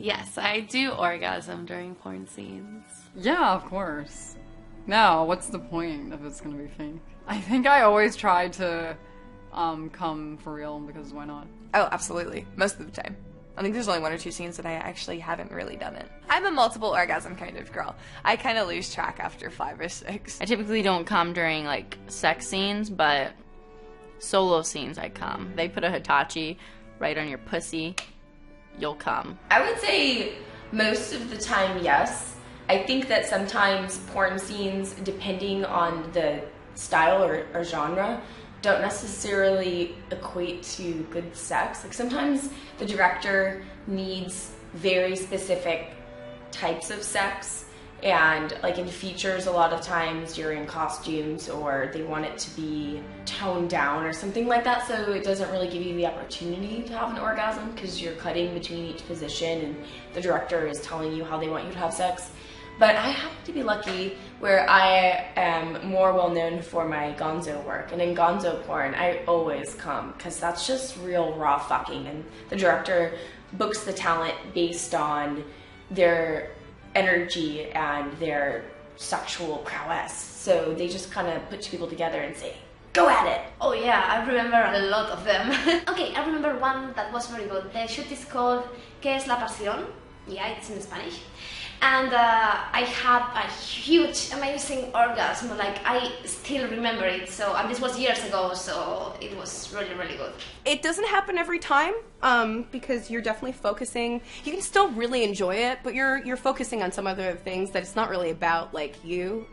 Yes, I do orgasm during porn scenes. Yeah, of course. No, what's the point if it's gonna be fake? I think I always try to come for real because why not? Oh, absolutely. Most of the time. I think there's only 1 or 2 scenes that I actually haven't really done it. I'm a multiple orgasm kind of girl. I kind of lose track after 5 or 6. I typically don't come during, like, sex scenes, but solo scenes I come. They put a Hitachi right on your pussy, you'll come. I would say most of the time, yes. I think that sometimes porn scenes, depending on the style or genre, don't necessarily equate to good sex. Like sometimes the director needs very specific types of sex, and like in features a lot of times you're in costumes or they want it to be toned down or something like that, so it doesn't really give you the opportunity to have an orgasm because you're cutting between each position and the director is telling you how they want you to have sex. But I happen to be lucky where I am more well known for my gonzo work. And in gonzo porn, I always come because that's just real raw fucking. And the director books the talent based on their energy and their sexual prowess. So they just kind of put 2 people together and say, go at it. Oh yeah, I remember a lot of them. Okay, I remember one that was very good. The shoot is called ¿Qué es la pasión? Yeah, it's in Spanish. And I had a huge, amazing orgasm. Like, I still remember it. So, and this was years ago, so it was really, really good. It doesn't happen every time, because you're definitely focusing. You can still really enjoy it, but you're focusing on some other things that it's not really about, like, you.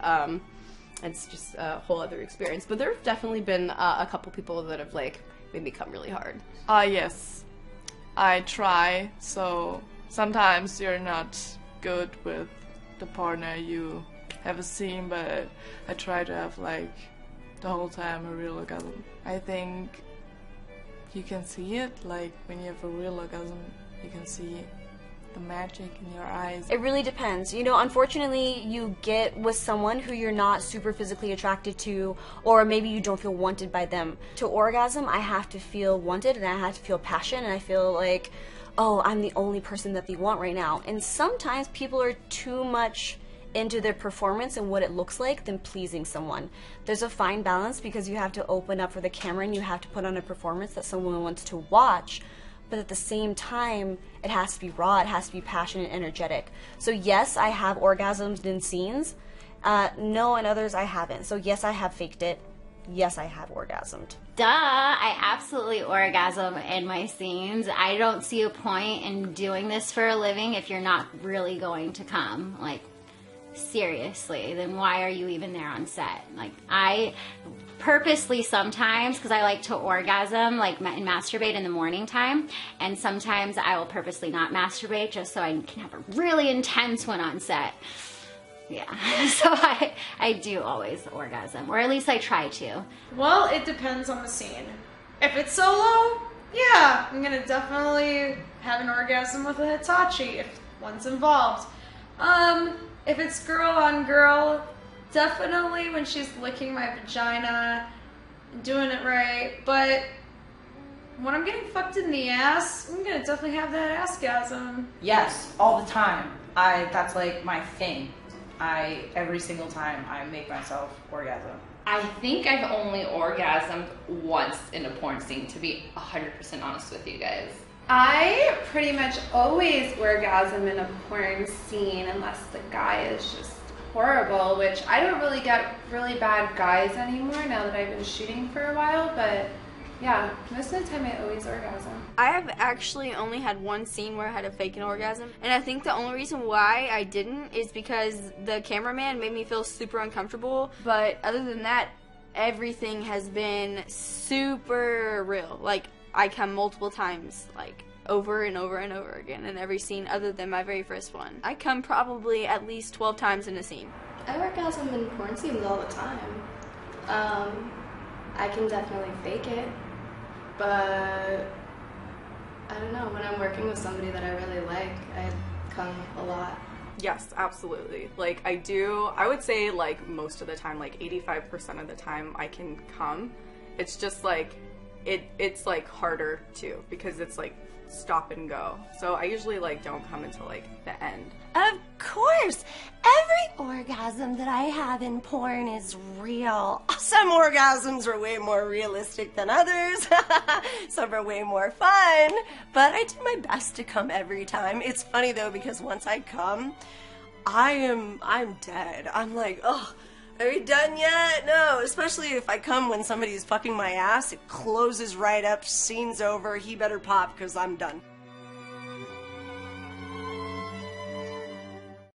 It's just a whole other experience. But there have definitely been a couple people that have, like, made me come really hard. Yes. I try, so sometimes you're not good with the partner you have seen, but I try to have like the whole time a real orgasm. I think you can see it, like when you have a real orgasm, you can see the magic in your eyes. It really depends. You know, unfortunately, you get with someone who you're not super physically attracted to, or maybe you don't feel wanted by them. To orgasm, I have to feel wanted, and I have to feel passion, and I feel like, oh, I'm the only person that they want right now. And sometimes people are too much into their performance and what it looks like than pleasing someone. There's a fine balance because you have to open up for the camera and you have to put on a performance that someone wants to watch, but at the same time, it has to be raw, it has to be passionate and energetic. So yes, I have orgasms in scenes. No, in others I haven't. So yes, I have faked it. Yes, I have orgasmed. Duh, I absolutely orgasm in my scenes. I don't see a point in doing this for a living if you're not really going to come. Like, seriously, then why are you even there on set? Like, I purposely sometimes, because I like to orgasm, like, and masturbate in the morning time, and sometimes I will purposely not masturbate just so I can have a really intense one on set. Yeah, so I do always orgasm, or at least I try to. Well, it depends on the scene. If it's solo, yeah, I'm gonna definitely have an orgasm with a Hitachi if one's involved. If it's girl on girl, definitely when she's licking my vagina, doing it right, but when I'm getting fucked in the ass, I'm gonna definitely have that assgasm. Yes, all the time. That's like my thing. Every single time I make myself orgasm. I think I've only orgasmed once in a porn scene, to be 100% honest with you guys. I pretty much always orgasm in a porn scene unless the guy is just horrible, which I don't really get really bad guys anymore now that I've been shooting for a while, but yeah, most of the time I always orgasm. I have actually only had one scene where I had to fake an orgasm, and I think the only reason why I didn't is because the cameraman made me feel super uncomfortable, but other than that, everything has been super real. Like, I come multiple times, like, over and over and over again in every scene other than my very first one. I come probably at least 12 times in a scene. I orgasm in porn scenes all the time. I can definitely fake it, but I don't know, when I'm working with somebody that I really like, I come a lot. Yes, absolutely. Like, I would say, like, most of the time, like 85% of the time I can come. It's just like, it's like harder too, because it's like stop and go. So I usually like don't come until like the end. Of course, every orgasm that I have in porn is real. Some orgasms are way more realistic than others. Some are way more fun, but I do my best to come every time. It's funny though, because once I come, I'm dead. I'm like, oh, are we done yet? No, especially if I come when somebody's fucking my ass. It closes right up, scene's over, he better pop because I'm done.